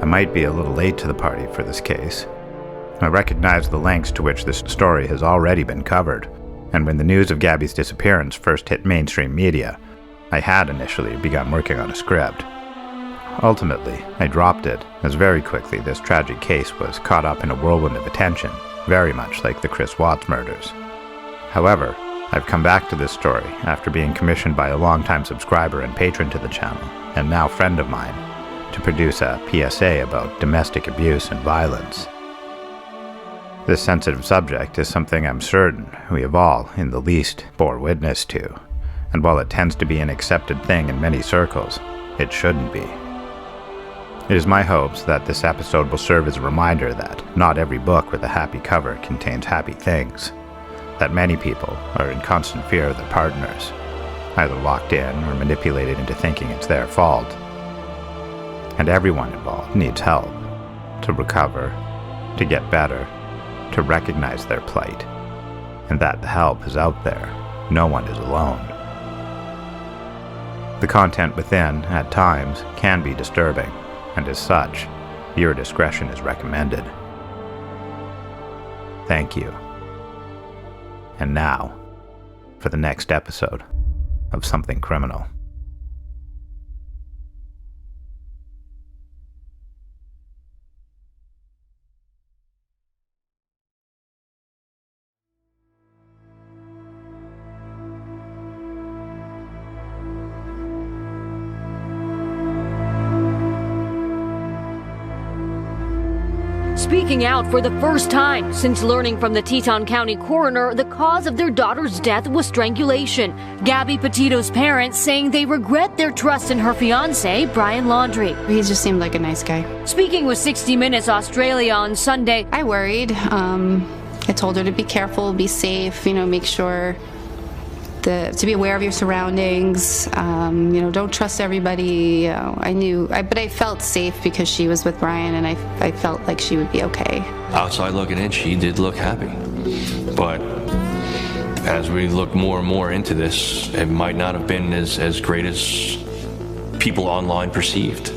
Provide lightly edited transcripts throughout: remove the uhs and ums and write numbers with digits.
I might be a little late to the party for this case. I recognize the lengths to which this story has already been covered, and when the news of Gabby's disappearance first hit mainstream media, I had initially begun working on a script. Ultimately, I dropped it, as very quickly this tragic case was caught up in a whirlwind of attention, very much like the Chris Watts murders. However, I've come back to this story after being commissioned by a longtime subscriber and patron to the channel, and now friend of mine, to produce a PSA about domestic abuse and violence. This sensitive subject is something I'm certain we have all, in the least, bore witness to, and while it tends to be an accepted thing in many circles, it shouldn't be. It is my hopes that this episode will serve as a reminder that not every book with a happy cover contains happy things, that many people are in constant fear of their partners, either locked in or manipulated into thinking it's their fault. And everyone involved needs help to recover, to get better, to recognize their plight, and that the help is out there. No one is alone. The content within, at times, can be disturbing, and as such, your discretion is recommended. Thank you. And now, for the next episode of Something Criminal. Speaking out for the first time since learning from the Teton County coroner the cause of their daughter's death was strangulation. Gabby Petito's parents saying they regret their trust in her fiancé, Brian Laundrie. He just seemed like a nice guy. Speaking with 60 Minutes Australia on Sunday, I worried. I told her to be careful, be safe, make sure to be aware of your surroundings. Don't trust everybody. But I felt safe because she was with Brian, and I felt like she would be okay. Outside looking in, she did look happy. But as we look more and more into this, it might not have been as great as people online perceived.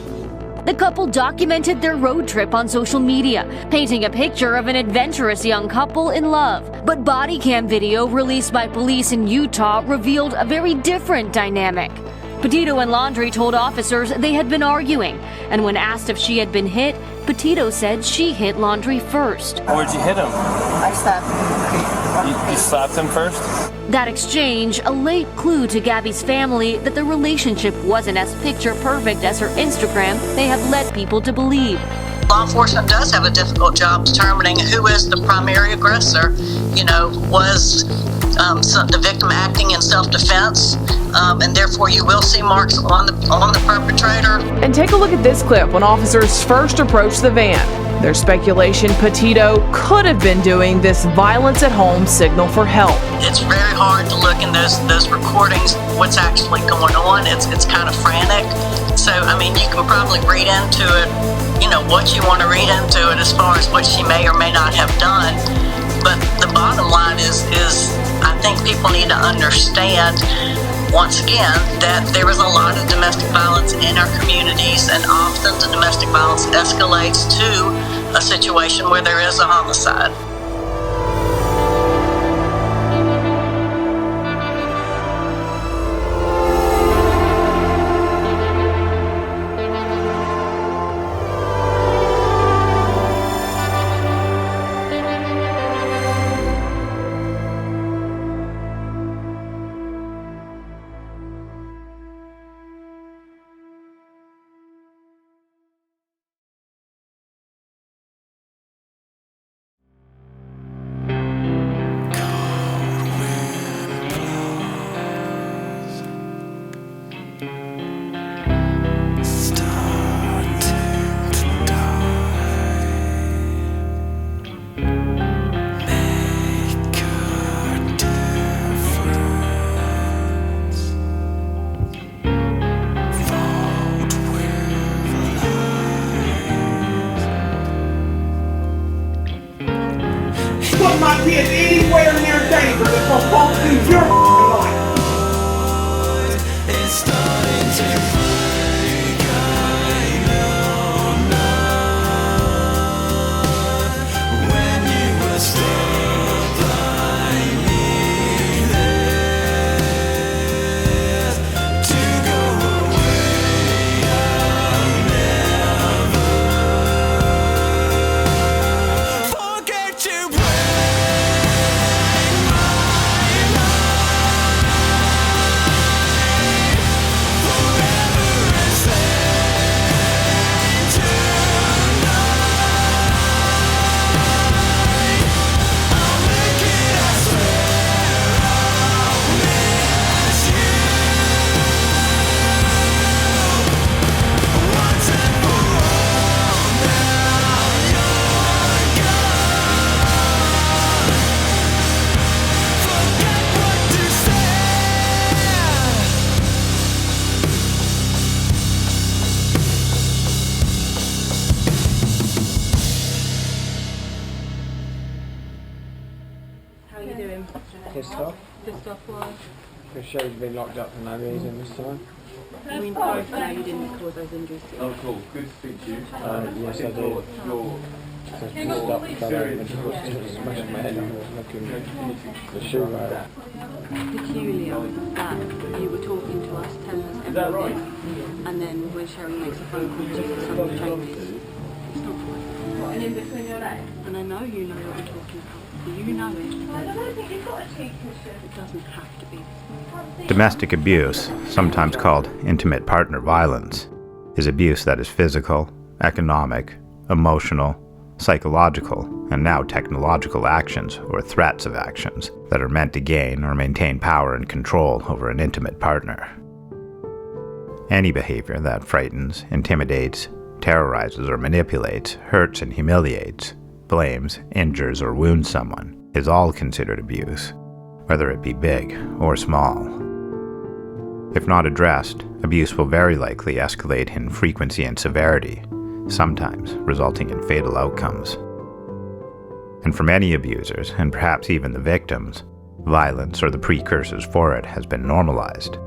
the couple documented their road trip on social media, painting a picture of an adventurous young couple in love. But body cam video released by police in Utah revealed a very different dynamic. Petito and Laundrie told officers they had been arguing, and when asked if she had been hit, Petito said she hit Laundrie first. Where'd you hit him? I slapped him. You slapped him first? That exchange, a late clue to Gabby's family that the relationship wasn't as picture perfect as her Instagram they have led people to believe. Law enforcement does have a difficult job determining who is the primary aggressor. Was the victim acting in self-defense, and therefore you will see marks on the perpetrator. And take a look at this clip when officers first approached the van. There's speculation Petito could have been doing this violence at home signal for help. It's very hard to look in those recordings what's actually going on. It's kind of frantic. So, you can probably read into it, what you want to read into it as far as what she may or may not have done. But the bottom line is I think people need to understand, once again, that there is a lot of domestic violence in our communities, and often the domestic violence escalates to a situation where there is a homicide. Put my kids anywhere near danger that will fall through your life. It's starting to break, I know now. are you doing? Pissed off. Pissed off, why? Because Sherry's been locked up for no reason this time. We both know you didn't cause those injuries to you. Oh, cool. Good to speak to you. Yes, I do. So pissed up, fell over and smashed my head and was knocking the shoe right. Peculiar that you were talking to us, telling us everything, and then when Sherry makes a phone call just for something changes, it's not right. And in between your legs? And I know you know what I'm talking about. You know it. I don't think you've got a cheek cushion. It doesn't have to be. Domestic abuse, sometimes called intimate partner violence, is abuse that is physical, economic, emotional, psychological, and now technological actions or threats of actions that are meant to gain or maintain power and control over an intimate partner. Any behavior that frightens, intimidates, terrorizes or manipulates, hurts and humiliates, blames, injures, or wounds someone is all considered abuse, whether it be big or small. If not addressed, abuse will very likely escalate in frequency and severity, sometimes resulting in fatal outcomes. And for many abusers, and perhaps even the victims, violence or the precursors for it has been normalized,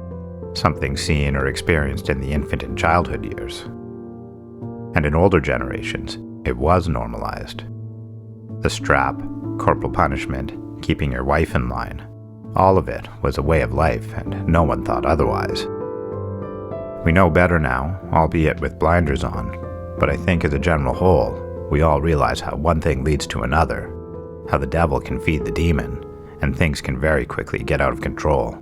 something seen or experienced in the infant and childhood years. And in older generations, it was normalized. The strap, corporal punishment, keeping your wife in line, all of it was a way of life and no one thought otherwise. We know better now, albeit with blinders on, but I think as a general whole, we all realize how one thing leads to another, how the devil can feed the demon, and things can very quickly get out of control.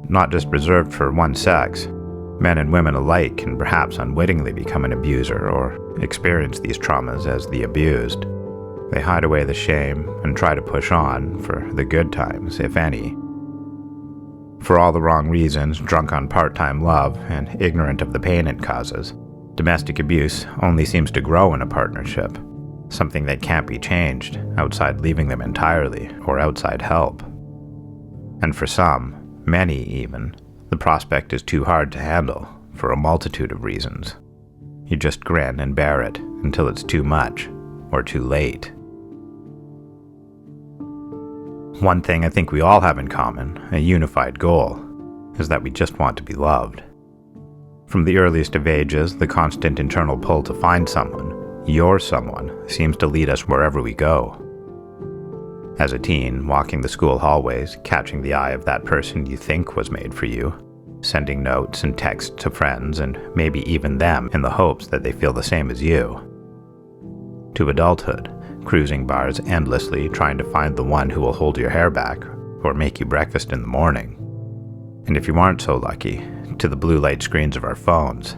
Not just reserved for one sex, men and women alike can perhaps unwittingly become an abuser or experience these traumas as the abused. They hide away the shame and try to push on for the good times, if any. For all the wrong reasons, drunk on part-time love and ignorant of the pain it causes, domestic abuse only seems to grow in a partnership, something that can't be changed outside leaving them entirely or outside help. And for some, many even, the prospect is too hard to handle for a multitude of reasons. You just grin and bear it until it's too much or too late. One thing I think we all have in common, a unified goal, is that we just want to be loved. From the earliest of ages, the constant internal pull to find someone, your someone, seems to lead us wherever we go. As a teen, walking the school hallways, catching the eye of that person you think was made for you, sending notes and texts to friends and maybe even them in the hopes that they feel the same as you. To adulthood, cruising bars endlessly trying to find the one who will hold your hair back or make you breakfast in the morning. And if you aren't so lucky, to the blue light screens of our phones,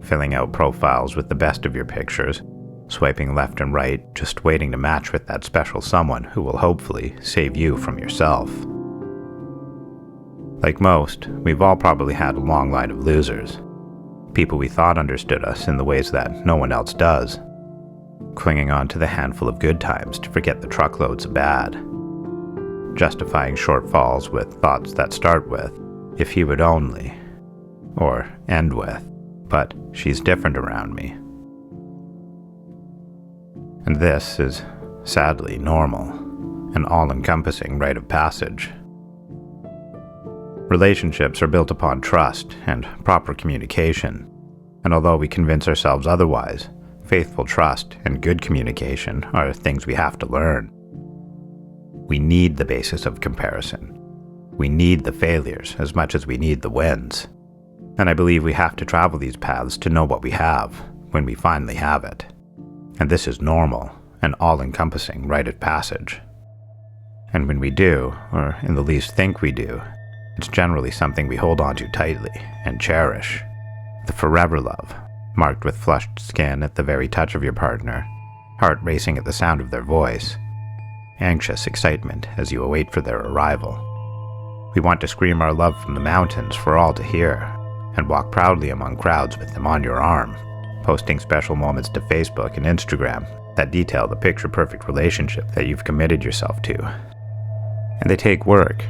filling out profiles with the best of your pictures, swiping left and right, just waiting to match with that special someone who will hopefully save you from yourself. Like most, we've all probably had a long line of losers. People we thought understood us in the ways that no one else does. Clinging on to the handful of good times to forget the truckloads of bad. Justifying shortfalls with thoughts that start with, if he would only, or end with, but she's different around me. And this is, sadly, normal, an all-encompassing rite of passage. Relationships are built upon trust and proper communication, and although we convince ourselves otherwise, faithful trust and good communication are things we have to learn. We need the basis of comparison. We need the failures as much as we need the wins. And I believe we have to travel these paths to know what we have when we finally have it. And this is normal, an all-encompassing rite of passage. And when we do, or in the least think we do, it's generally something we hold on to tightly and cherish. The forever love, marked with flushed skin at the very touch of your partner, heart racing at the sound of their voice, anxious excitement as you await for their arrival. We want to scream our love from the mountains for all to hear, and walk proudly among crowds with them on your arm, posting special moments to Facebook and Instagram that detail the picture-perfect relationship that you've committed yourself to. And they take work.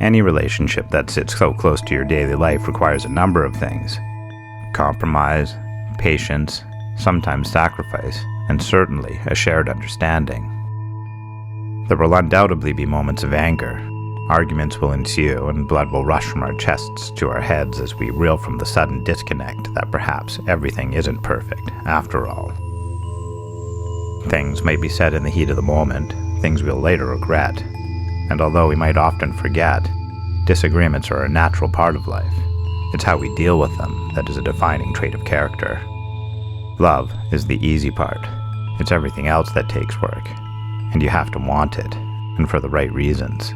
Any relationship that sits so close to your daily life requires a number of things: compromise, patience, sometimes sacrifice, and certainly a shared understanding. There will undoubtedly be moments of anger. Arguments will ensue, and blood will rush from our chests to our heads as we reel from the sudden disconnect that perhaps everything isn't perfect, after all. Things might be said in the heat of the moment, things we'll later regret, and although we might often forget, disagreements are a natural part of life. It's how we deal with them that is a defining trait of character. Love is the easy part. It's everything else that takes work, and you have to want it, and for the right reasons.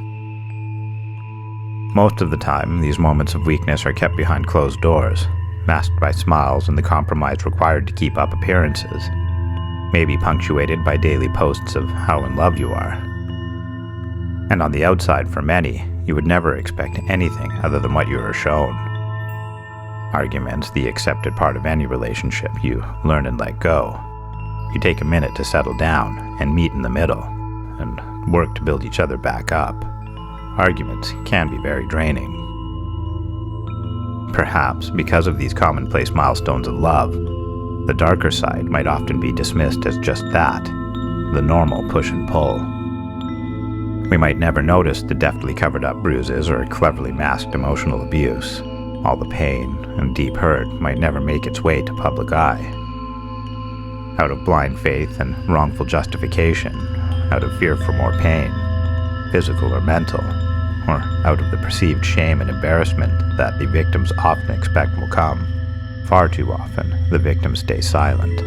Most of the time, these moments of weakness are kept behind closed doors, masked by smiles and the compromise required to keep up appearances, maybe punctuated by daily posts of how in love you are. And on the outside, for many, you would never expect anything other than what you are shown. Arguments, the accepted part of any relationship, you learn and let go. You take a minute to settle down and meet in the middle, and work to build each other back up. Arguments can be very draining. Perhaps because of these commonplace milestones of love, the darker side might often be dismissed as just that, the normal push and pull. We might never notice the deftly covered up bruises or cleverly masked emotional abuse. All the pain and deep hurt might never make its way to public eye. Out of blind faith and wrongful justification, out of fear for more pain, physical or mental, or out of the perceived shame and embarrassment that the victims often expect will come, far too often the victims stay silent.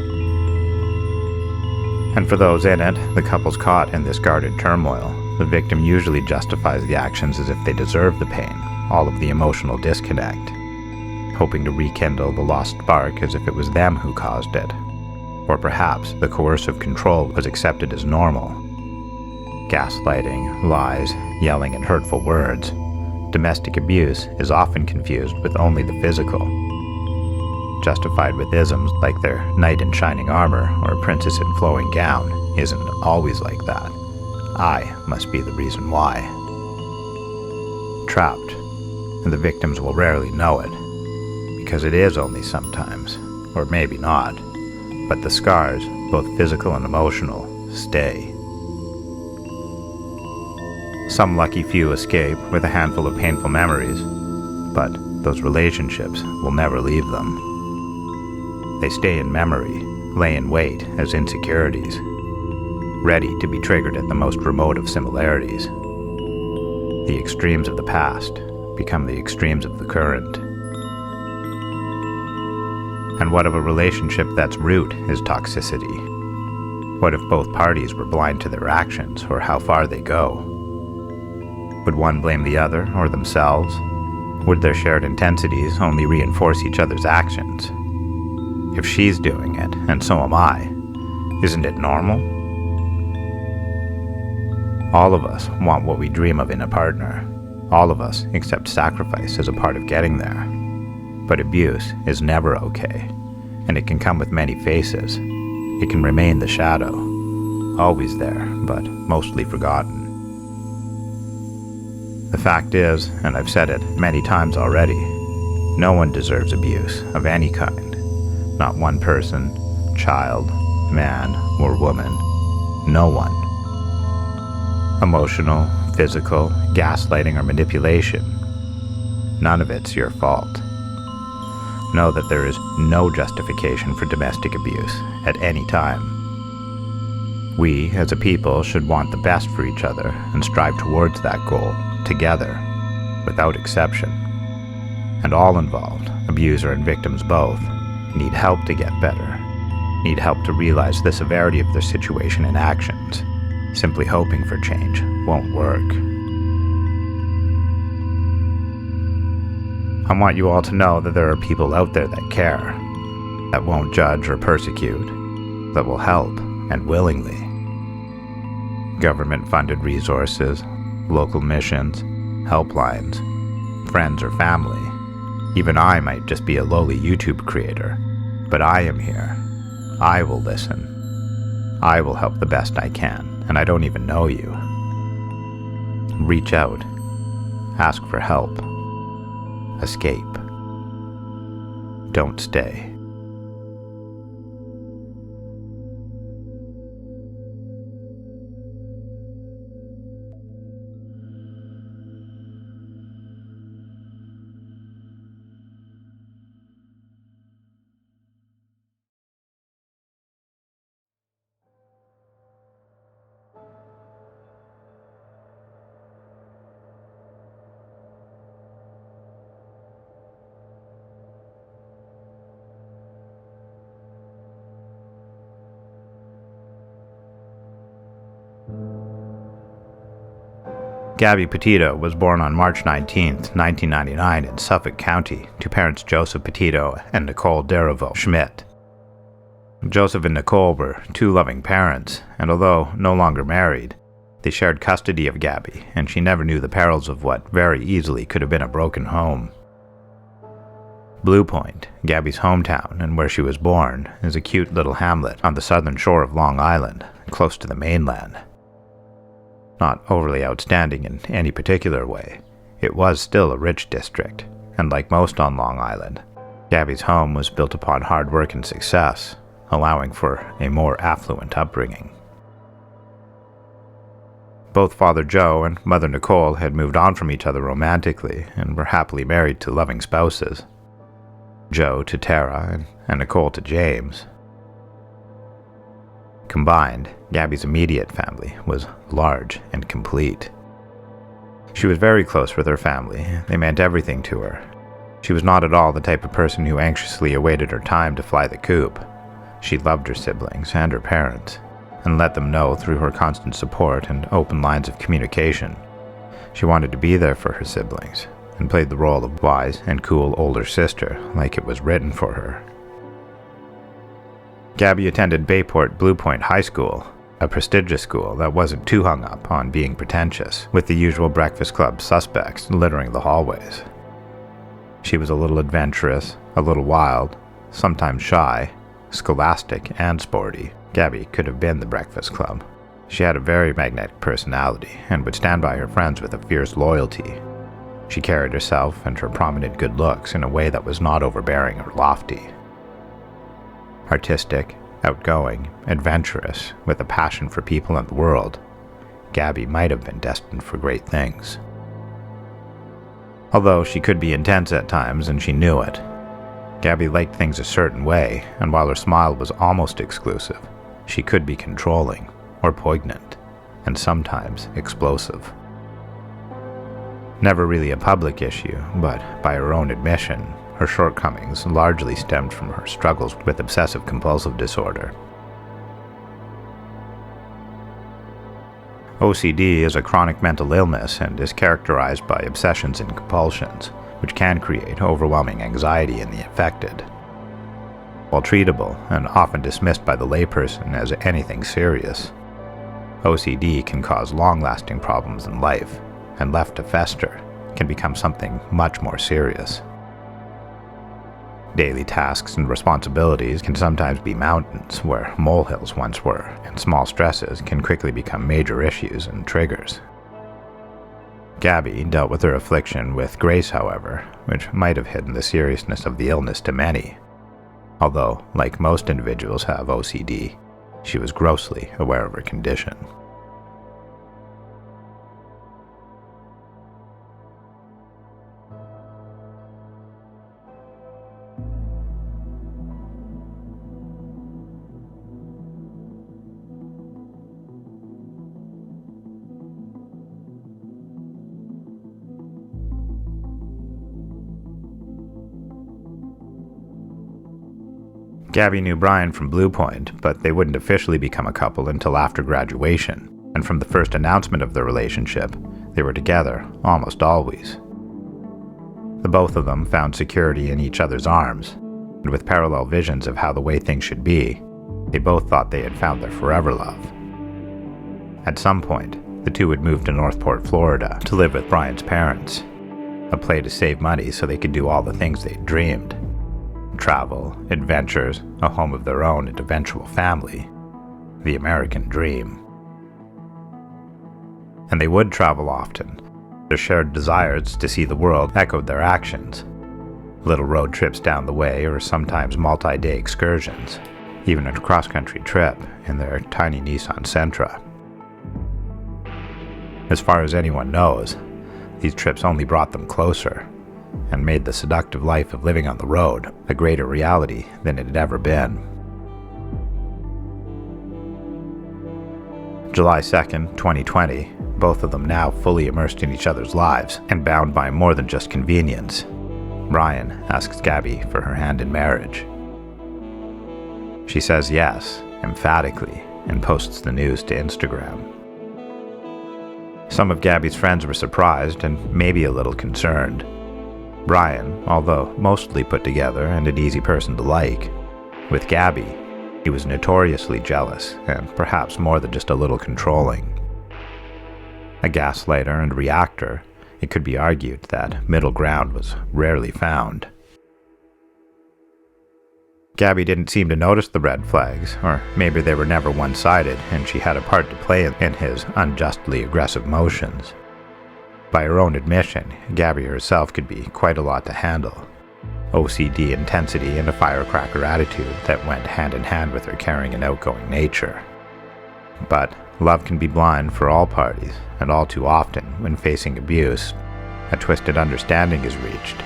And for those in it, the couples caught in this guarded turmoil, the victim usually justifies the actions as if they deserve the pain, all of the emotional disconnect, hoping to rekindle the lost spark as if it was them who caused it. Or perhaps the coercive control was accepted as normal. Gaslighting, lies, yelling, and hurtful words. Domestic abuse is often confused with only the physical, justified with isms like their knight in shining armor or a princess in flowing gown isn't always like that. I must be the reason why. Trapped, and the victims will rarely know it, because it is only sometimes, or maybe not, but the scars, both physical and emotional, stay. Some lucky few escape with a handful of painful memories, but those relationships will never leave them. They stay in memory, lay in wait as insecurities, ready to be triggered at the most remote of similarities. The extremes of the past become the extremes of the current. And what of a relationship that's root is toxicity? What if both parties were blind to their actions or how far they go? Would one blame the other or themselves? Would their shared intensities only reinforce each other's actions? If she's doing it, and so am I, isn't it normal? All of us want what we dream of in a partner. All of us accept sacrifice as a part of getting there. But abuse is never okay, and it can come with many faces. It can remain the shadow, always there, but mostly forgotten. The fact is, and I've said it many times already, no one deserves abuse of any kind. Not one person, child, man, or woman. No one. Emotional, physical, gaslighting, or manipulation. None of it's your fault. Know that there is no justification for domestic abuse at any time. We, as a people, should want the best for each other and strive towards that goal, together, without exception. And all involved, abuser and victims both, need help to get better, need help to realize the severity of their situation and actions. Simply hoping for change won't work. I want you all to know that there are people out there that care, that won't judge or persecute, that will help, and willingly. Government-funded resources, local missions, helplines, friends or family. Even I might just be a lowly YouTube creator, but I am here. I will listen. I will help the best I can, and I don't even know you. Reach out. Ask for help. Escape. Don't stay. Gabby Petito was born on March 19, 1999 in Suffolk County to parents Joseph Petito and Nicole Derivo Schmidt. Joseph and Nicole were two loving parents, and although no longer married, they shared custody of Gabby, and she never knew the perils of what very easily could have been a broken home. Blue Point, Gabby's hometown and where she was born, is a cute little hamlet on the southern shore of Long Island, close to the mainland. Not overly outstanding in any particular way, it was still a rich district, and like most on Long Island, Gabby's home was built upon hard work and success, allowing for a more affluent upbringing. Both Father Joe and Mother Nicole had moved on from each other romantically and were happily married to loving spouses. Joe to Tara and Nicole to James. Combined, Gabby's immediate family was large and complete. She was very close with her family. They meant everything to her. She was not at all the type of person who anxiously awaited her time to fly the coop. She loved her siblings and her parents, and let them know through her constant support and open lines of communication. She wanted to be there for her siblings, and played the role of wise and cool older sister like it was written for her. Gabby attended Bayport Blue Point High School, a prestigious school that wasn't too hung up on being pretentious, with the usual Breakfast Club suspects littering the hallways. She was a little adventurous, a little wild, sometimes shy, scholastic and sporty. Gabby could have been the Breakfast Club. She had a very magnetic personality and would stand by her friends with a fierce loyalty. She carried herself and her prominent good looks in a way that was not overbearing or lofty. Artistic, outgoing, adventurous, with a passion for people and the world, Gabby might have been destined for great things. Although she could be intense at times and she knew it, Gabby liked things a certain way, and while her smile was almost exclusive, she could be controlling or poignant, and sometimes explosive. Never really a public issue, but by her own admission, her shortcomings largely stemmed from her struggles with obsessive-compulsive disorder. OCD is a chronic mental illness and is characterized by obsessions and compulsions, which can create overwhelming anxiety in the affected. While treatable and often dismissed by the layperson as anything serious, OCD can cause long-lasting problems in life, and left to fester, can become something much more serious. Daily tasks and responsibilities can sometimes be mountains where molehills once were, and small stresses can quickly become major issues and triggers. Gabby dealt with her affliction with grace, however, which might have hidden the seriousness of the illness to many. Although, like most individuals have OCD, she was grossly aware of her condition. Gabby knew Brian from Blue Point, but they wouldn't officially become a couple until after graduation, and from the first announcement of their relationship, they were together almost always. The both of them found security in each other's arms, and with parallel visions of how the way things should be, they both thought they had found their forever love. At some point, the two would move to Northport, Florida, to live with Brian's parents, a play to save money so they could do all the things they'd dreamed. Travel, adventures, a home of their own, and eventual family. The American dream. And they would travel often. Their shared desires to see the world echoed their actions. Little road trips down the way, or sometimes multi-day excursions, even a cross-country trip in their tiny Nissan Sentra. As far as anyone knows, these trips only brought them closer, and made the seductive life of living on the road a greater reality than it had ever been. July 2nd, 2020, both of them now fully immersed in each other's lives and bound by more than just convenience. Brian asks Gabby for her hand in marriage. She says yes, emphatically, and posts the news to Instagram. Some of Gabby's friends were surprised and maybe a little concerned. Brian, although mostly put together and an easy person to like, with Gabby, he was notoriously jealous and perhaps more than just a little controlling. A gaslighter and reactor, it could be argued that middle ground was rarely found. Gabby didn't seem to notice the red flags, or maybe they were never one-sided and she had a part to play in his unjustly aggressive motions. By her own admission, Gabby herself could be quite a lot to handle. OCD intensity and a firecracker attitude that went hand in hand with her caring and outgoing nature. But love can be blind for all parties, and all too often, when facing abuse, a twisted understanding is reached,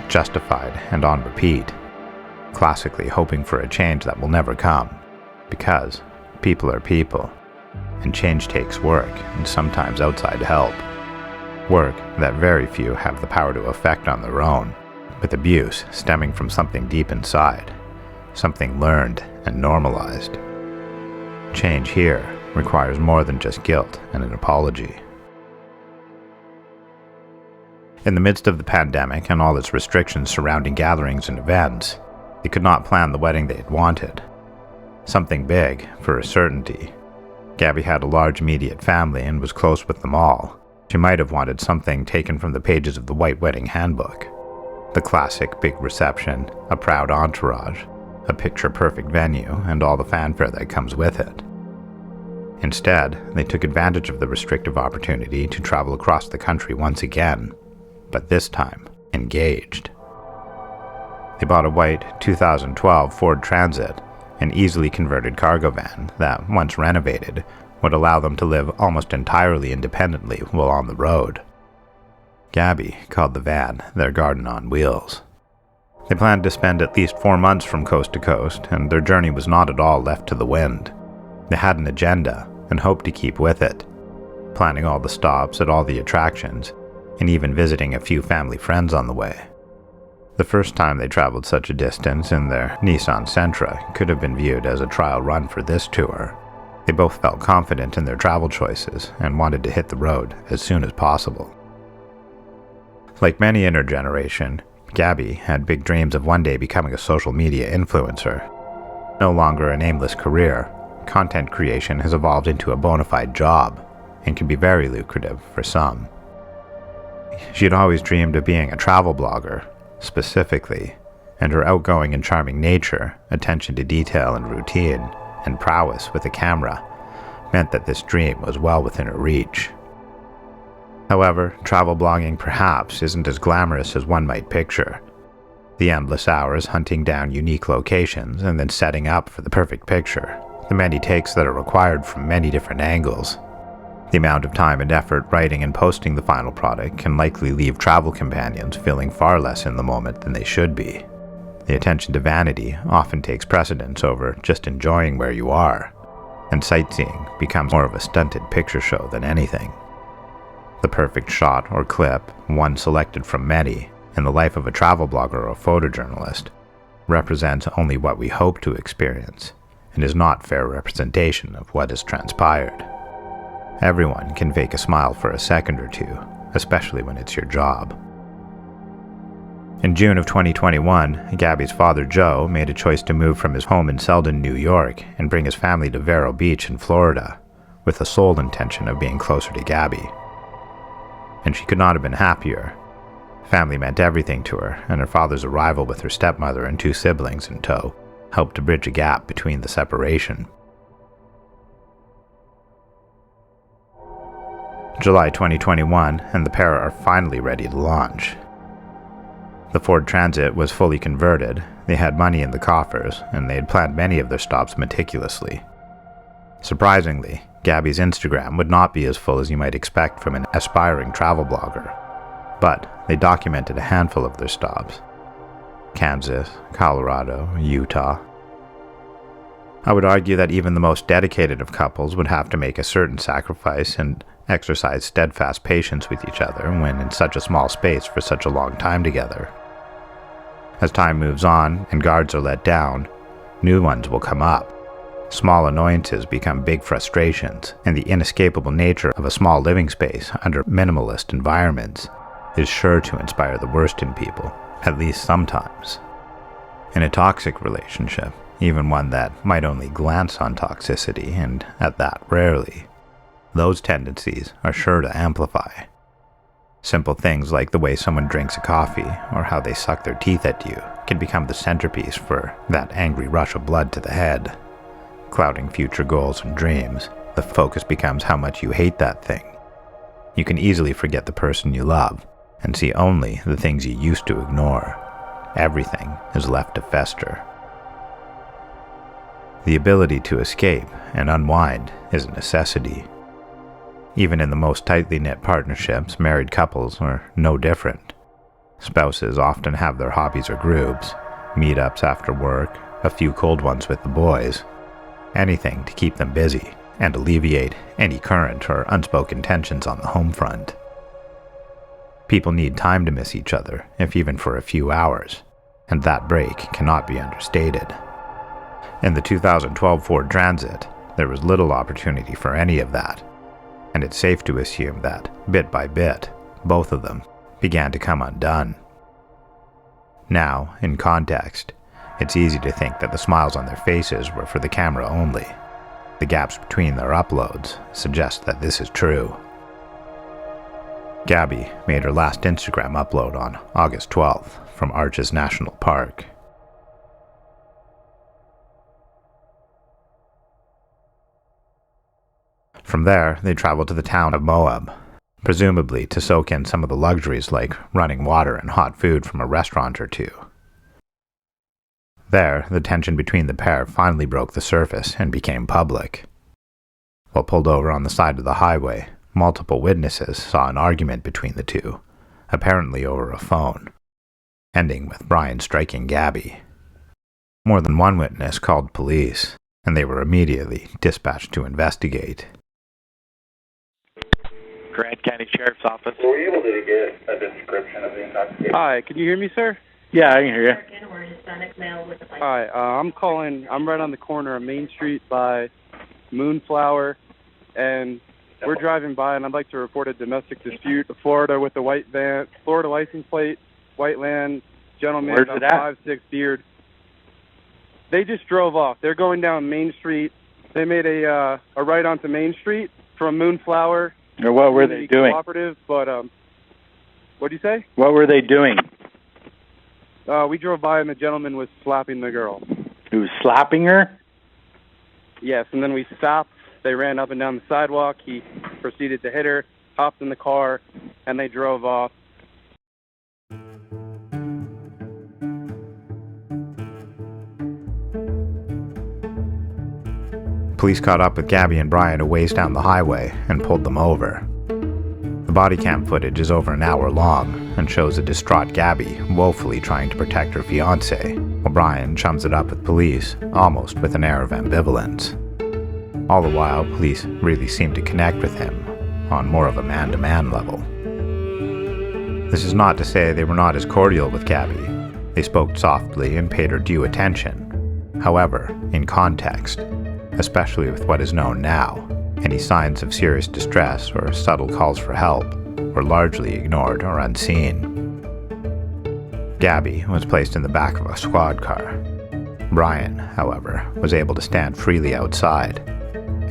justified and on repeat, classically hoping for a change that will never come, because people are people, and change takes work and sometimes outside help. Work that very few have the power to effect on their own, with abuse stemming from something deep inside, something learned and normalized. Change here requires more than just guilt and an apology. In the midst of the pandemic and all its restrictions surrounding gatherings and events, they could not plan the wedding they had wanted. Something big, for a certainty. Gabby had a large immediate family and was close with them all. She might have wanted something taken from the pages of the White Wedding Handbook. The classic big reception, a proud entourage, a picture-perfect venue, and all the fanfare that comes with it. Instead, they took advantage of the restrictive opportunity to travel across the country once again, but this time, engaged. They bought a white 2012 Ford Transit, an easily converted cargo van that, once renovated, would allow them to live almost entirely independently while on the road. Gabby called the van their garden on wheels. They planned to spend at least 4 months from coast to coast, and their journey was not at all left to the wind. They had an agenda and hoped to keep with it, planning all the stops at all the attractions, and even visiting a few family friends on the way. The first time they traveled such a distance in their Nissan Sentra could have been viewed as a trial run for this tour. They both felt confident in their travel choices and wanted to hit the road as soon as possible. Like many in her generation, Gabby had big dreams of one day becoming a social media influencer. No longer an aimless career, content creation has evolved into a bona fide job and can be very lucrative for some. She had always dreamed of being a travel blogger, specifically, and her outgoing and charming nature, attention to detail and routine, and prowess with a camera meant that this dream was well within her reach. However, travel blogging perhaps isn't as glamorous as one might picture. The endless hours hunting down unique locations and then setting up for the perfect picture, the many takes that are required from many different angles. The amount of time and effort writing and posting the final product can likely leave travel companions feeling far less in the moment than they should be. The attention to vanity often takes precedence over just enjoying where you are, and sightseeing becomes more of a stunted picture show than anything. The perfect shot or clip, one selected from many, in the life of a travel blogger or photojournalist, represents only what we hope to experience, and is not fair representation of what has transpired. Everyone can fake a smile for a second or two, especially when it's your job. In June of 2021, Gabby's father Joe made a choice to move from his home in Selden, New York, and bring his family to Vero Beach in Florida, with the sole intention of being closer to Gabby. And she could not have been happier. Family meant everything to her, and her father's arrival with her stepmother and 2 siblings in tow helped to bridge a gap between the separation. July 2021, and the pair are finally ready to launch. The Ford Transit was fully converted, they had money in the coffers, and they had planned many of their stops meticulously. Surprisingly, Gabby's Instagram would not be as full as you might expect from an aspiring travel blogger, but they documented a handful of their stops: Kansas, Colorado, Utah. I would argue that even the most dedicated of couples would have to make a certain sacrifice and exercise steadfast patience with each other when in such a small space for such a long time together. As time moves on and guards are let down, new ones will come up, Small annoyances become big frustrations, and the inescapable nature of a small living space under minimalist environments is sure to inspire the worst in people, at least sometimes. In a toxic relationship, even one that might only glance on toxicity, and at that rarely, those tendencies are sure to amplify. Simple things like the way someone drinks a coffee or how they suck their teeth at you can become the centerpiece for that angry rush of blood to the head. Clouding future goals and dreams, the focus becomes how much you hate that thing. You can easily forget the person you love and see only the things you used to ignore. Everything is left to fester. The ability to escape and unwind is a necessity. Even in the most tightly knit partnerships, married couples are no different. Spouses often have their hobbies or groups, meetups after work, a few cold ones with the boys, anything to keep them busy and alleviate any current or unspoken tensions on the home front. People need time to miss each other, if even for a few hours, and that break cannot be understated. In the 2012 Ford Transit, there was little opportunity for any of that, and it's safe to assume that, bit by bit, both of them began to come undone. Now, in context, it's easy to think that the smiles on their faces were for the camera only. The gaps between their uploads suggest that this is true. Gabby made her last Instagram upload on August 12th from Arches National Park. From there, they traveled to the town of Moab, presumably to soak in some of the luxuries like running water and hot food from a restaurant or two. There, the tension between the pair finally broke the surface and became public. While pulled over on the side of the highway, multiple witnesses saw an argument between the two, apparently over a phone, ending with Brian striking Gabby. More than one witness called police, and they were immediately dispatched to investigate. Grant County Sheriff's Office. Were you able to get a description of the intoxication? Hi, can you hear me, sir? Yeah, I can hear you. Hi, I'm calling. I'm right on the corner of Main Street by Moonflower, and we're driving by, and I'd like to report a domestic dispute. Florida with a white van, Florida license plate, white land, gentleman, Where's about it at? 5'6" beard. They just drove off. They're going down Main Street. They made a right onto Main Street from Moonflower. Or what were they doing? Cooperative, but what'd you say? What were they doing? We drove by and the gentleman was slapping the girl. He was slapping her? Yes, and then we stopped. They ran up and down the sidewalk. He proceeded to hit her, hopped in the car, and they drove off. Police caught up with Gabby and Brian a ways down the highway and pulled them over. The body cam footage is over an hour long and shows a distraught Gabby woefully trying to protect her fiancé, while Brian chums it up with police, almost with an air of ambivalence. All the while, police really seem to connect with him on more of a man-to-man level. This is not to say they were not as cordial with Gabby. They spoke softly and paid her due attention. However, in context, especially with what is known now, any signs of serious distress or subtle calls for help were largely ignored or unseen. Gabby was placed in the back of a squad car. Brian, however, was able to stand freely outside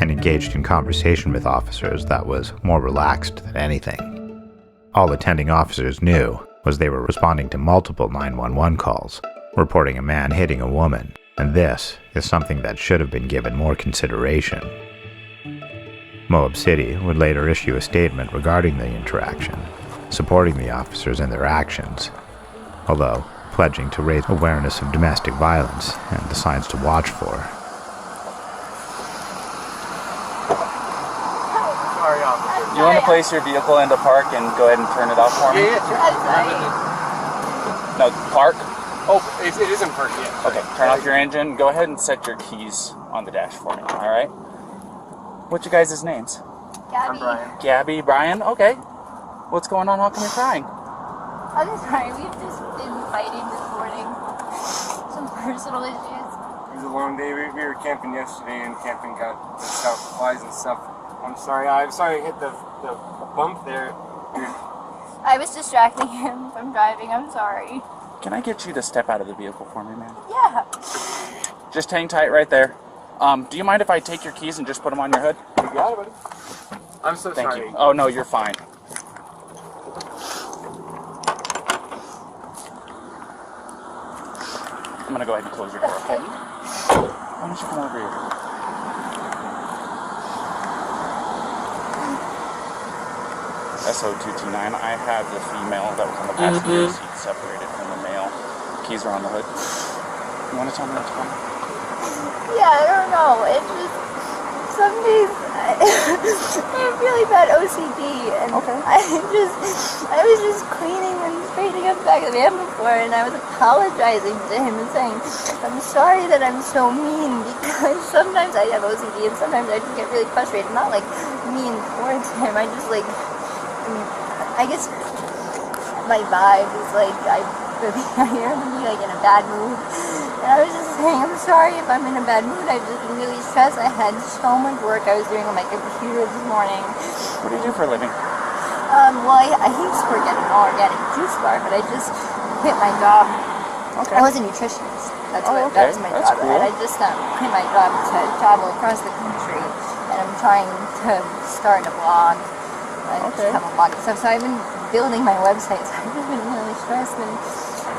and engaged in conversation with officers that was more relaxed than anything. All attending officers knew was they were responding to multiple 911 calls, reporting a man hitting a woman, and this is something that should have been given more consideration. Moab City would later issue a statement regarding the interaction, supporting the officers in their actions, although pledging to raise awareness of domestic violence and the signs to watch for. You want to place your vehicle into park and go ahead and turn it off for me? Yeah, No, park? Oh, it isn't park yet. Okay, turn off your engine. Go ahead and set your keys on the dash for me, all right? What's your guys' names? Gabby. I'm Brian. Gabby, Brian? Okay. What's going on? How come you're crying? I'm sorry, we've just been fighting this morning. Some personal issues. Is it long day. We were camping yesterday, and camping got the stuff, flies and stuff. I'm sorry I hit the bump there. I was distracting him from driving. I'm sorry. Can I get you to step out of the vehicle for me, man? Yeah. Just hang tight right there. Do you mind if I take your keys and just put them on your hood? You got it, buddy. I'm so Thank sorry. you. Oh, no, you're fine. I'm going to go ahead and close your door, okay? Why don't you come over here? SO229, I have the female that was on the passenger seat separated from the male. Keys are on the hood. You want to tell me what's going on? Yeah, I don't know. It's just some days I have really bad OCD, and I was just cleaning and straightening up the back of the van before, and I was apologizing to him and saying, I'm sorry that I'm so mean, because sometimes I have OCD and sometimes I just get really frustrated. Not like mean towards him. I just like, I guess my vibe is like I am like in a bad mood. And I was just saying, I'm sorry if I'm in a bad mood. I've just been really stressed. I had so much work I was doing on my computer this morning. What do you do for a living? Well, I used to work at an all-organic juice bar, but I just quit my job. Okay. I was a nutritionist. That was my That's job. cool. And I just quit my job to travel across the country. And I'm trying to start a blog. I just have a blog and stuff. So I've been building my website. So I've just been really stressed. And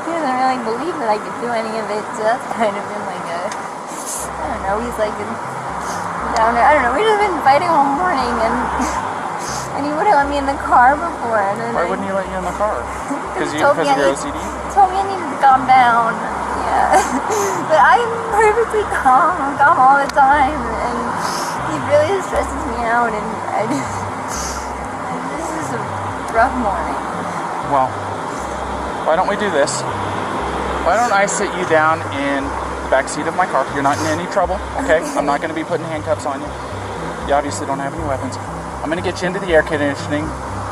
he doesn't really believe that I could do any of it, so that's kind of been like a, I don't know, he's like down there, I don't know, we've just been fighting all morning, and he wouldn't let me in the car before. And then Why wouldn't he let you in the car? Because of your OCD? He told me I needed to calm down, yeah. But I'm perfectly calm, I'm calm all the time, and he really stresses me out, and this is a rough morning. Well, why don't we do this? Why don't I sit you down in the back seat of my car? You're not in any trouble, okay? I'm not going to be putting handcuffs on you. You obviously don't have any weapons. I'm going to get you into the air conditioning,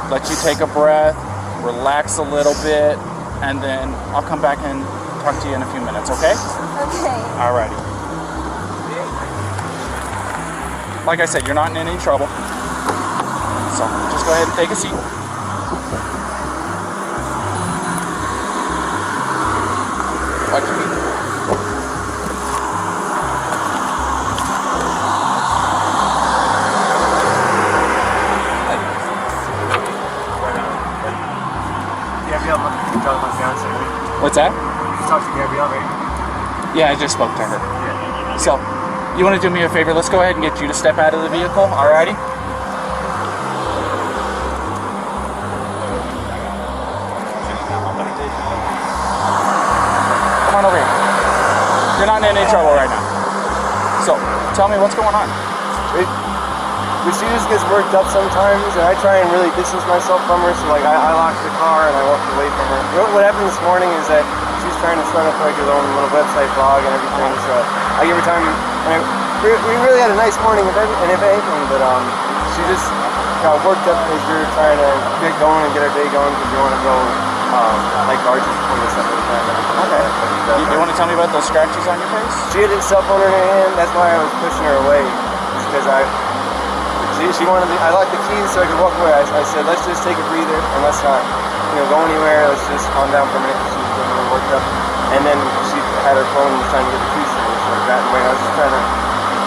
let you take a breath, relax a little bit, and then I'll come back and talk to you in a few minutes, okay? Okay. Alrighty. Like I said, you're not in any trouble. So just go ahead and take a seat. Watch your feet. What's that? You talked to Gabby already? Yeah, I just spoke to her. So, you want to do me a favor? Let's go ahead and get you to step out of the vehicle, alrighty? Come on over here. You're not in any trouble right now. So, tell me what's going on. She just gets worked up sometimes, and I try and really distance myself from her, so like I lock the car and I walk away from her. What happened this morning is that she's trying to start up like her own little website blog and everything, so I give her time, and we really had a nice morning and if anything, but she just got worked up because we were trying to get going and get our day going because we want to go like Arches before the stuff like that. Okay. You want to tell me about those scratches on your face? She had a cell phone in her hand, that's why I was pushing her away, just because she wanted I locked the keys so I could walk away. I said, let's just take a breather and let's not, go anywhere. Let's just calm down for a minute. She was getting really worked up, and then she had her phone and was trying to get the keys to her, so I got away. I was just trying to.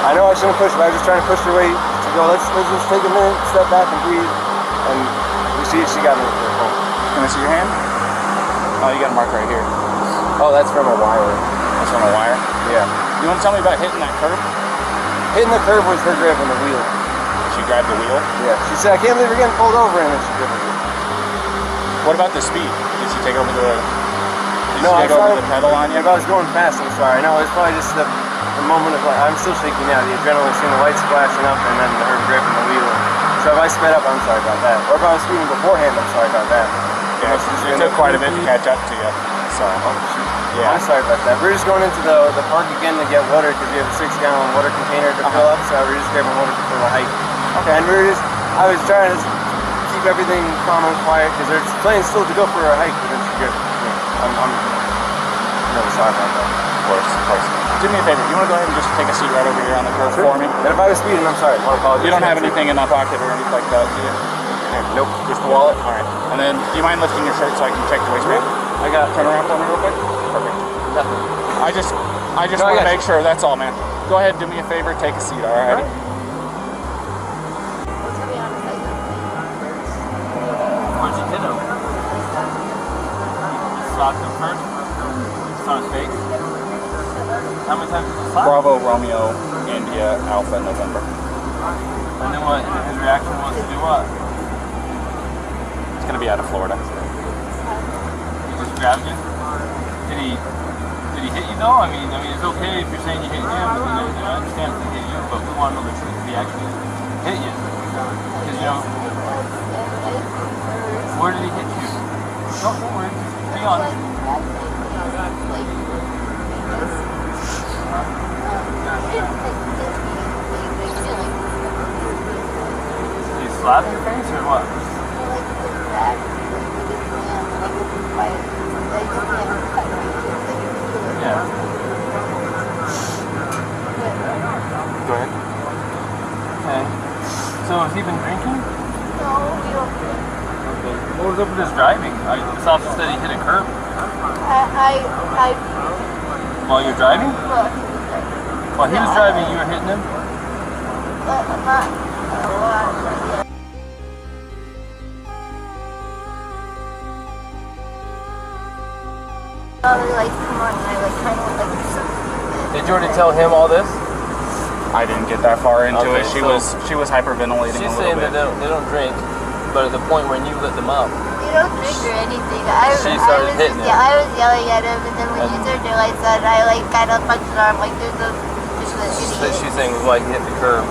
I know I shouldn't push, but I was just trying to push her away to go. Let's just take a minute, step back, and breathe. And she got me with her phone. Can I see your hand? Oh, you got a mark right here. Oh, that's from a wire. That's from a wire? Yeah. You want to tell me about hitting that curb? Hitting the curb was her grabbing the wheel. She grabbed the wheel? Yeah. She said, I can't believe we're getting pulled over, and then she grabbed the wheel. What about the speed? Did she take over the pedal on you? If I was going fast, I'm sorry. No, it's probably just the moment of I'm still shaking now. The adrenaline, seeing the lights flashing up, and then her gripping the wheel. So if I sped up, I'm sorry about that. Or if I was speeding beforehand, I'm sorry about that. Yeah, it took quite a bit to catch up to you. So, yeah. I'm sorry about that. We're just going into the park again to get water because we have a 6-gallon water container to fill up. So we're just grabbing water for the hike. Okay. And I was trying to keep everything calm and quiet because there's plans still to go for a hike. But then she I'm really sorry about that. Of course. Do me a favor. You want to go ahead and just take a seat right over here on the curb for me? And if I was speeding, I'm sorry. I apologize. You don't have anything in that pocket or anything like that, do you? Nope. Just the wallet? All right. And then, do you mind lifting your shirt so I can check the waistband? I got it. Turn around for me real quick. Perfect. I just want to make sure. That's all, man. Go ahead, do me a favor, take a seat, all right? Where'd you hit him? You slapped him first? It's on his face? How many times did you slap? Bravo, Romeo, India, Alpha, November. And then what? His reaction was to do what? It's going to be out of Florida. He just grabbed you? Did he hit you though? I mean, it's okay if you're saying you hit him. I understand if he hit you, but we want to know the truth. If he actually hit you, because where did he hit you? No, don't worry. Be honest. Did he slap your face or what? Yeah. Go ahead. Okay. So has he been drinking? No, we don't drink. Okay. What was up with his driving? This officer said he hit a curb. While you're driving? Well, he was driving. While he was driving, you were hitting him? I'm not a lot, but yeah. Come on, and I kind of went like something. Did you already tell him all this? I didn't get that far into Okay, it. She was hyperventilating. She's a little saying bit. that they don't drink, but at the point when you lit them up, You don't drink or anything. She started hitting him. Yeah, I was yelling at him, and then when you turned your lights on, I kind of punched his arm like there's no just an idiot. she's saying it was like he hit the curb.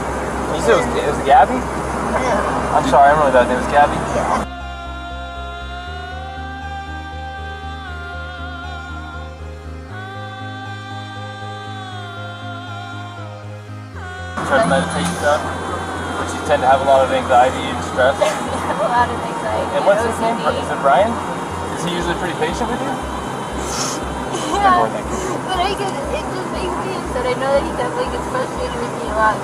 You said it was Gabby? Yeah. I'm sorry, I don't know that name. It was Gabby? Yeah. Try to meditate stuff, but you tend to have a lot of anxiety and stress. I have a lot of anxiety. And what's his name? Is it Brian? Is he usually pretty patient with you? Yeah, but it just makes me upset. I know that he definitely gets frustrated with me a lot.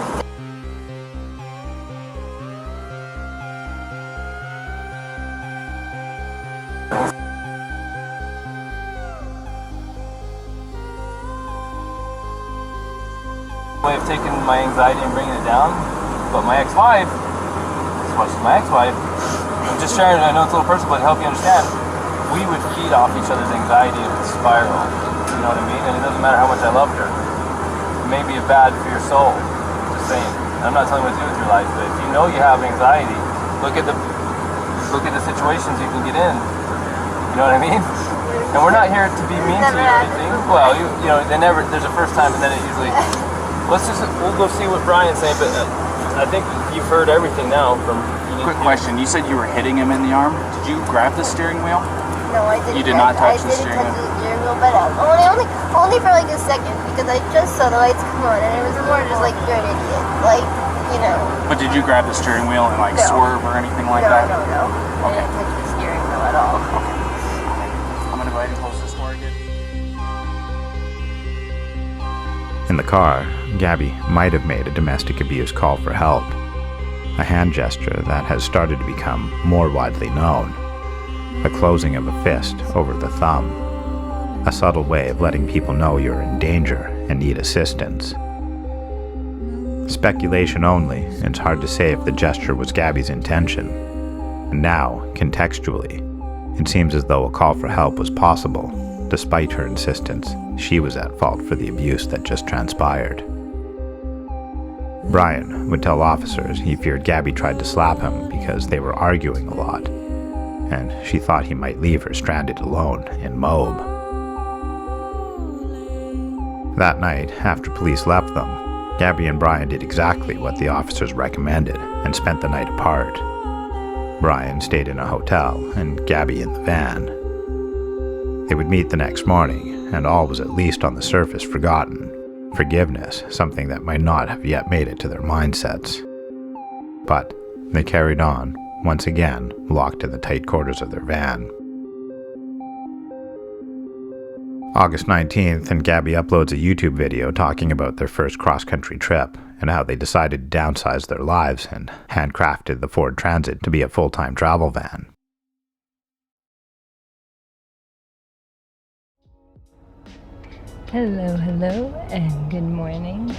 Way of taking my anxiety and bringing it down, but my ex-wife, as much as my ex-wife, I'm just sharing it, I know it's a little personal, but to help you understand, we would feed off each other's anxiety and it would spiral, you know what I mean? And it doesn't matter how much I loved her. It may be bad for your soul, just saying. And I'm not telling you what to do with your life, but if you know you have anxiety, look at the situations you can get in, you know what I mean? And we're not here to be mean to you or anything. Well, you know, there's a first time and then it usually... We'll go see what Brian's saying, but I think you've heard everything now from... Quick question, you said you were hitting him in the arm. Did you grab the steering wheel? No, I didn't. You did not touch the steering wheel? I didn't touch the steering wheel, but only for like a second, because I just saw the lights come on, and it was more just like, you're an idiot. Like, you know. But did you grab the steering wheel and like swerve or anything like that? No. I didn't touch the steering wheel at all. Okay. I'm going to go ahead and close this door again. In the car, Gabby might have made a domestic abuse call for help, a hand gesture that has started to become more widely known, the closing of a fist over the thumb, a subtle way of letting people know you're in danger and need assistance. Speculation only, it's hard to say if the gesture was Gabby's intention. And now, contextually, it seems as though a call for help was possible, despite her insistence she was at fault for the abuse that just transpired. Brian would tell officers he feared Gabby tried to slap him because they were arguing a lot, and she thought he might leave her stranded alone in Moab. That night, after police left them, Gabby and Brian did exactly what the officers recommended and spent the night apart. Brian stayed in a hotel and Gabby in the van. They would meet the next morning, and all was at least on the surface forgotten. Forgiveness, something that might not have yet made it to their mindsets. But they carried on, once again locked in the tight quarters of their van. August 19th, and Gabby uploads a YouTube video talking about their first cross-country trip and how they decided to downsize their lives and handcrafted the Ford Transit to be a full-time travel van. Hello, and good morning.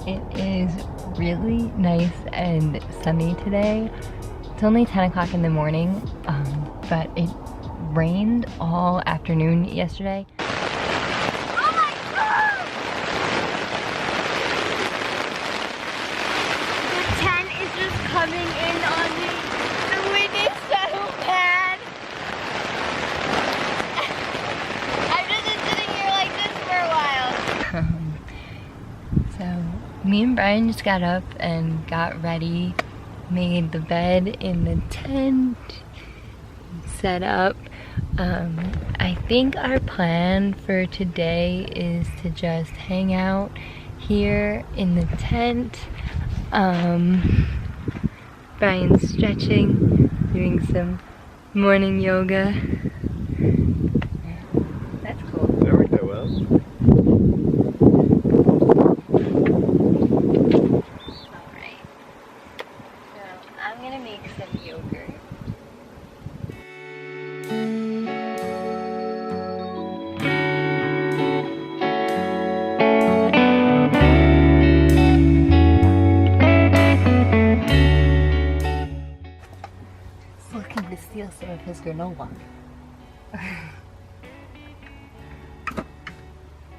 It is really nice and sunny today. It's only 10 o'clock in the morning, but it rained all afternoon yesterday. Oh my God! The tent is just coming in on me. The wind is so bad. I've just been sitting here like this for a while. So me and Brian just got up and got ready, made the bed in the tent, set up. I think our plan for today is to just hang out here in the tent. Brian's stretching, doing some morning yoga. That's cool. That worked out well. Alright. So I'm gonna make some yogurt. Looking to steal some of his granola.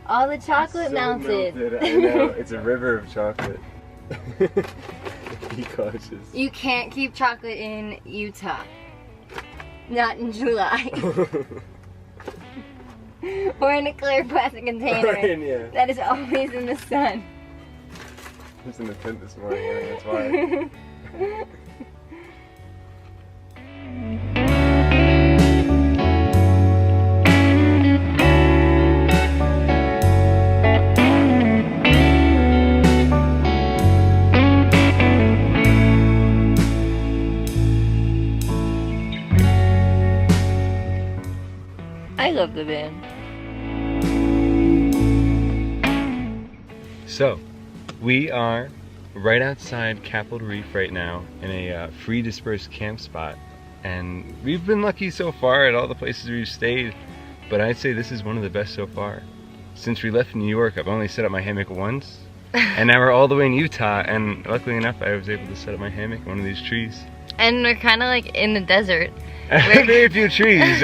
All the chocolate melted. I know, it's a river of chocolate. Be cautious. You can't keep chocolate in Utah. Not in July. Or in a clear plastic container Yeah. that is always in the sun. I was in the tent this morning, I think that's why. I love the van. So, we are right outside Capitol Reef right now in a free dispersed camp spot, and we've been lucky so far at all the places we've stayed, but I'd say this is one of the best so far. Since we left New York, I've only set up my hammock once, and now we're all the way in Utah, and luckily enough I was able to set up my hammock in one of these trees. And we're kind of like in the desert. Very few trees.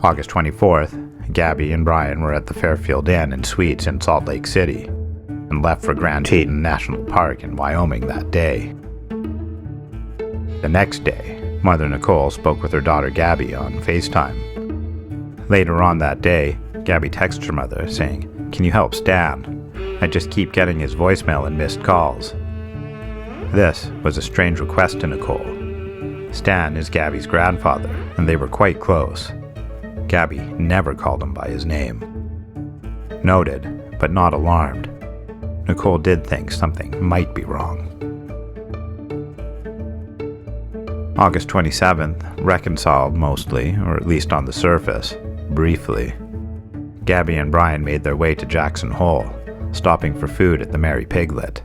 August 24th, Gabby and Brian were at the Fairfield Inn and Suites in Salt Lake City and left for Grand Teton National Park in Wyoming that day. The next day, Mother Nicole spoke with her daughter Gabby on FaceTime. Later on that day, Gabby texted her mother saying, "Can you help Stan? I just keep getting his voicemail and missed calls." This was a strange request to Nicole. Stan is Gabby's grandfather, and they were quite close. Gabby never called him by his name. Noted, but not alarmed, Nicole did think something might be wrong. August 27th, reconciled mostly, or at least on the surface, briefly. Gabby and Brian made their way to Jackson Hole, stopping for food at the Merry Piglet.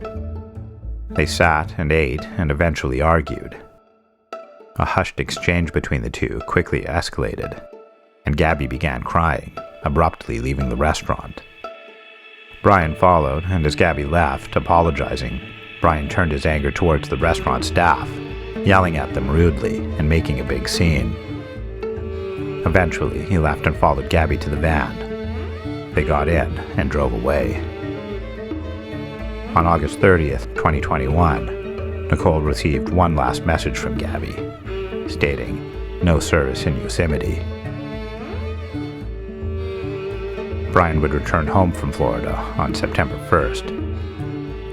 They sat and ate and eventually argued. A hushed exchange between the two quickly escalated, and Gabby began crying, abruptly leaving the restaurant. Brian followed, and as Gabby left, apologizing, Brian turned his anger towards the restaurant staff, yelling at them rudely and making a big scene. Eventually, he left and followed Gabby to the van. They got in and drove away. On August 30th, 2021, Nicole received one last message from Gabby, stating, "No service in Yosemite." Brian would return home from Florida on September 1st,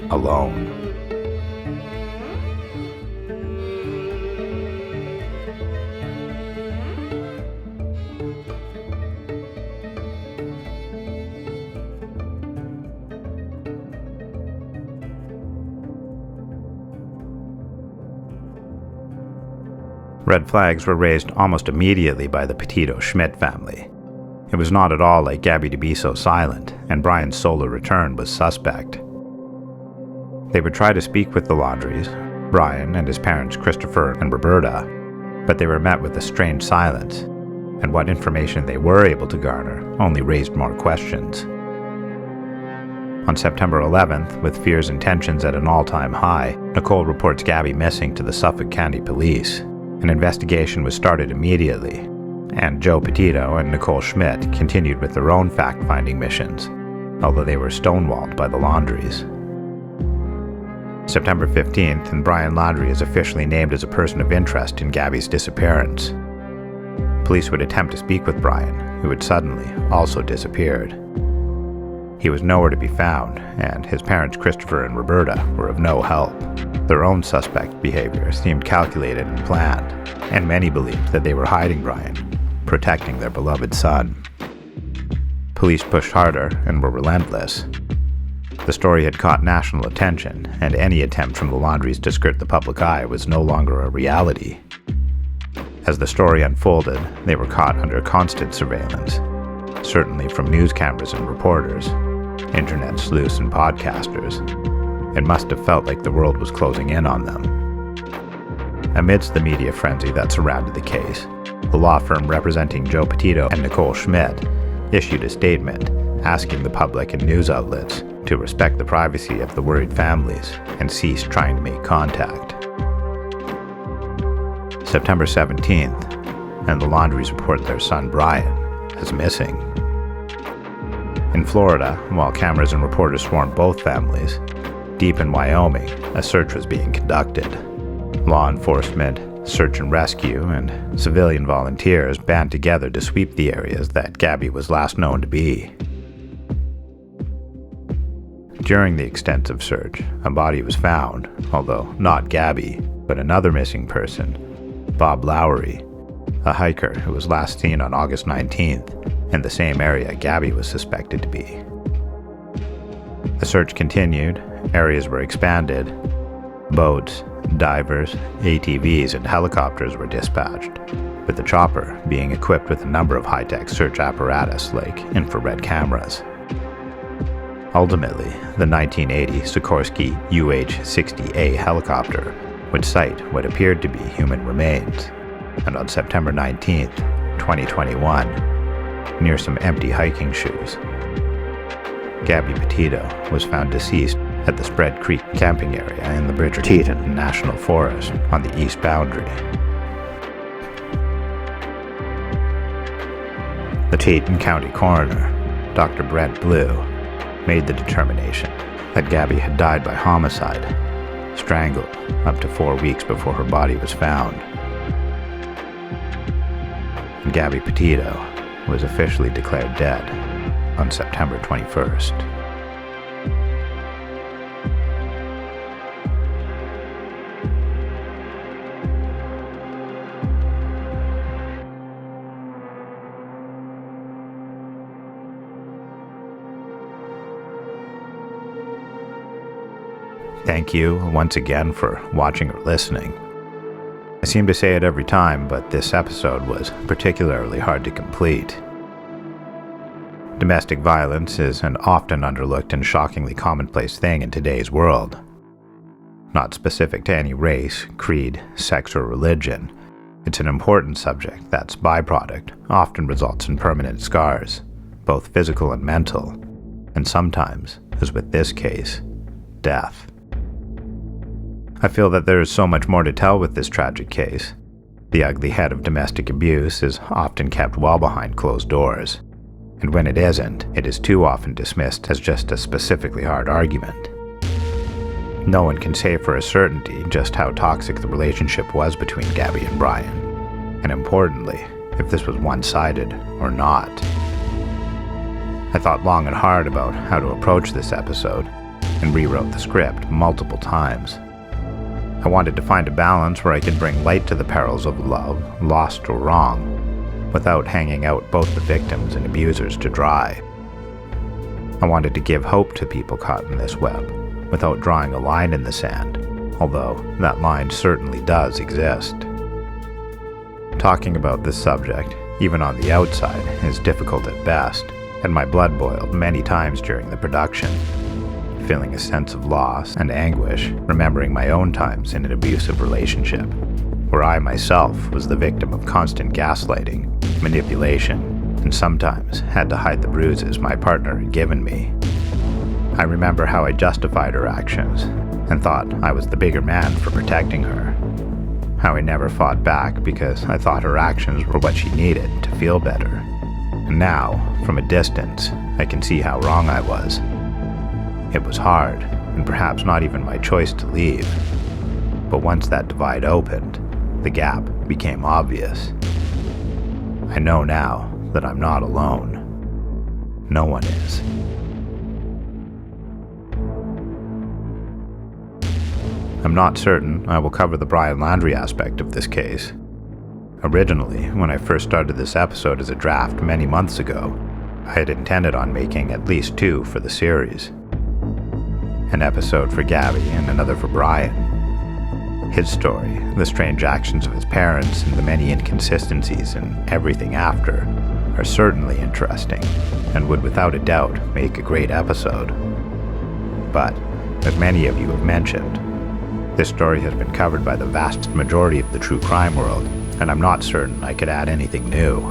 alone. Red flags were raised almost immediately by the Petito Schmidt family. It was not at all like Gabby to be so silent, and Brian's solo return was suspect. They would try to speak with the Laundries, Brian and his parents Christopher and Roberta, but they were met with a strange silence, and what information they were able to garner only raised more questions. On September 11th, with fears and tensions at an all-time high, Nicole reports Gabby missing to the Suffolk County Police. An investigation was started immediately, and Joe Petito and Nicole Schmidt continued with their own fact-finding missions, although they were stonewalled by the Laundries. September 15th, and Brian Laundrie is officially named as a person of interest in Gabby's disappearance. Police would attempt to speak with Brian, who had suddenly also disappeared. He was nowhere to be found, and his parents Christopher and Roberta were of no help. Their own suspect behavior seemed calculated and planned, and many believed that they were hiding Brian, protecting their beloved son. Police pushed harder and were relentless. The story had caught national attention, and any attempt from the Laundries to skirt the public eye was no longer a reality. As the story unfolded, they were caught under constant surveillance, certainly from news cameras and reporters, internet sleuths and podcasters. It must have felt like the world was closing in on them. Amidst the media frenzy that surrounded the case, the law firm representing Joe Petito and Nicole Schmidt issued a statement asking the public and news outlets to respect the privacy of the worried families and cease trying to make contact. September 17th, and the Laundries report their son Brian as missing. In Florida, while cameras and reporters swarmed both families, deep in Wyoming, a search was being conducted. Law enforcement, search and rescue, and civilian volunteers band together to sweep the areas that Gabby was last known to be. During the extensive search, a body was found, although not Gabby, but another missing person, Bob Lowry, a hiker who was last seen on August 19th in the same area Gabby was suspected to be. The search continued, areas were expanded, boats, divers, ATVs, and helicopters were dispatched, with the chopper being equipped with a number of high-tech search apparatus like infrared cameras. Ultimately, the 1980 Sikorsky UH-60A helicopter would site what appeared to be human remains, and on September 19th, 2021, near some empty hiking shoes, Gabby Petito was found deceased at the Spread Creek camping area in the Bridger-Teton National Forest on the east boundary. The Teton County coroner, Dr. Brent Blue, made the determination that Gabby had died by homicide, strangled up to 4 weeks before her body was found. And Gabby Petito was officially declared dead on September 21st. Thank you once again for watching or listening. I seem to say it every time, but this episode was particularly hard to complete. Domestic violence is an often underlooked and shockingly commonplace thing in today's world. Not specific to any race, creed, sex, or religion, it's an important subject that's byproduct often results in permanent scars, both physical and mental, and sometimes, as with this case, death. I feel that there is so much more to tell with this tragic case, The ugly head of domestic abuse is often kept well behind closed doors, and when it isn't, it is too often dismissed as just a specifically hard argument. No one can say for a certainty just how toxic the relationship was between Gabby and Brian, and importantly, if this was one-sided or not. I thought long and hard about how to approach this episode, and rewrote the script multiple times. I wanted to find a balance where I could bring light to the perils of love, lost or wrong, without hanging out both the victims and abusers to dry. I wanted to give hope to people caught in this web, without drawing a line in the sand, although that line certainly does exist. Talking about this subject, even on the outside, is difficult at best, and my blood boiled many times during the production, feeling a sense of loss and anguish, remembering my own times in an abusive relationship, where I myself was the victim of constant gaslighting, manipulation, and sometimes had to hide the bruises my partner had given me. I remember how I justified her actions, and thought I was the bigger man for protecting her. How I never fought back because I thought her actions were what she needed to feel better. And now, from a distance, I can see how wrong I was. It was hard, and perhaps not even my choice to leave. But once that divide opened, the gap became obvious. I know now that I'm not alone. No one is. I'm not certain I will cover the Brian Landry aspect of this case. Originally, when I first started this episode as a draft many months ago, I had intended on making at least 2 for the series. An episode for Gabby and another for Brian. His story, the strange actions of his parents, and the many inconsistencies and everything after are certainly interesting, and would without a doubt make a great episode. But, as many of you have mentioned, this story has been covered by the vast majority of the true crime world, and I'm not certain I could add anything new.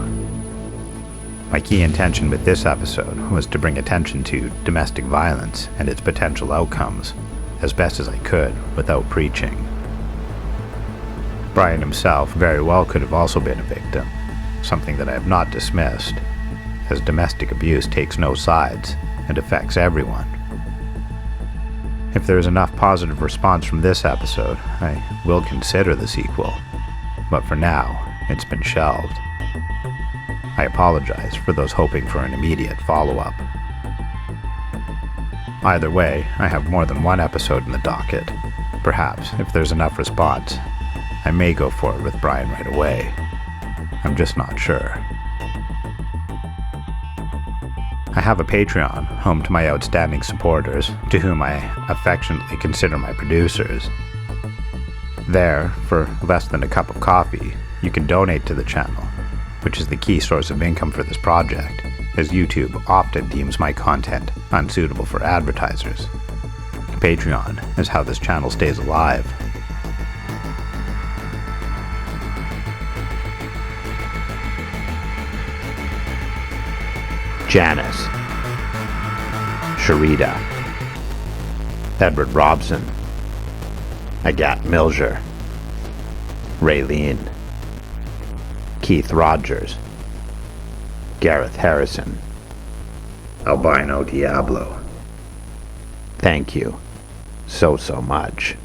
My key intention with this episode was to bring attention to domestic violence and its potential outcomes, as best as I could without preaching. Brian himself very well could have also been a victim, something that I have not dismissed, as domestic abuse takes no sides and affects everyone. If there is enough positive response from this episode, I will consider the sequel, but for now, it's been shelved. I apologize for those hoping for an immediate follow-up. Either way, I have more than one episode in the docket. Perhaps, if there's enough response, I may go forward with Brian right away. I'm just not sure. I have a Patreon, home to my outstanding supporters, to whom I affectionately consider my producers. There, for less than a cup of coffee, you can donate to the channel, which is the key source of income for this project, as YouTube often deems my content unsuitable for advertisers. Patreon is how this channel stays alive. Janice, Sharita, Edward Robson, Agat Milger, Raylene, Keith Rogers, Gareth Harrison, Albino Diablo. Thank you so much.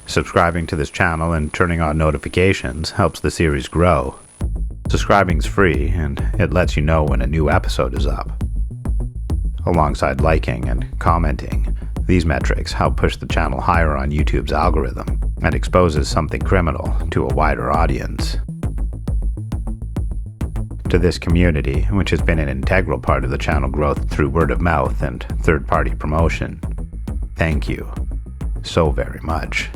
Subscribing to this channel and turning on notifications helps the series grow. Subscribing's free, and it lets you know when a new episode is up. Alongside liking and commenting, these metrics help push the channel higher on YouTube's algorithm and exposes something criminal to a wider audience. To this community, which has been an integral part of the channel growth through word of mouth and third-party promotion, thank you so very much.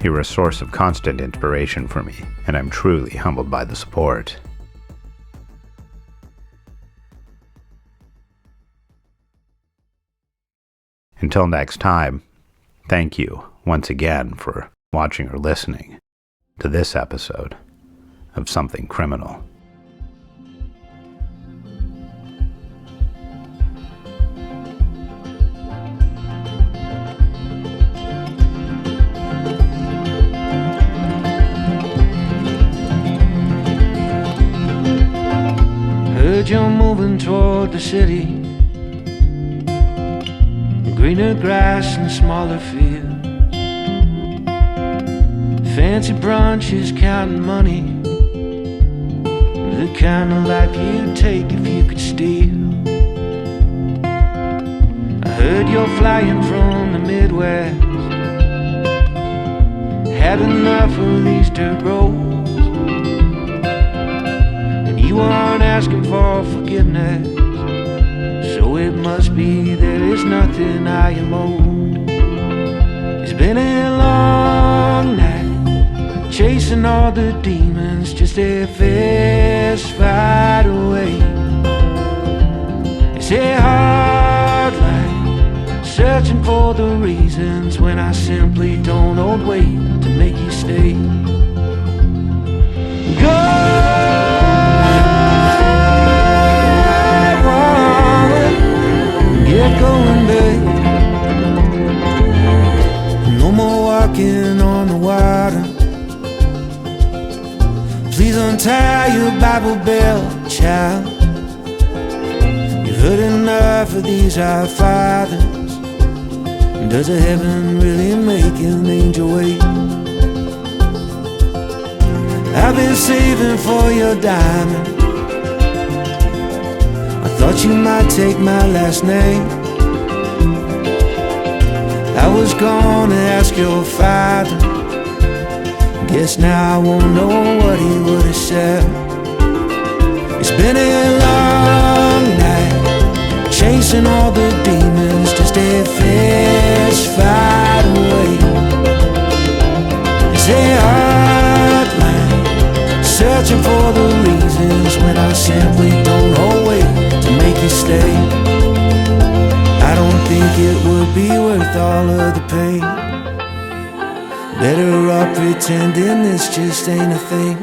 You're a source of constant inspiration for me, and I'm truly humbled by the support. Until next time, thank you once again for watching or listening to this episode of Something Criminal. heard you're moving toward the city. Greener grass and smaller fields. Fancy brunches, counting money. The kind of life you'd take if you could steal. I heard you're flying from the Midwest. Had enough of these dirt roads. And you aren't asking for forgiveness, so it must be there is nothing I am owed. It's been a long night, chasing all the demons, just a fist fight away. It's a hard life, searching for the reasons when I simply don't hold weight to make you stay. Go, get going, babe. No more walking on the water. Please untie your Bible belt, child. You've heard enough of these our fathers. Does a heaven really make an angel wait? I've been saving for your diamond. I thought you might take my last name. I was gonna ask your father. Guess now I won't know what he would have said. It's been a long night, chasing all the demons, just a fist fight away. It's a hard line, searching for the reasons when I simply don't hold weight to make you stay. I don't think it would be worth all of the pain. Better off pretending this just ain't a thing.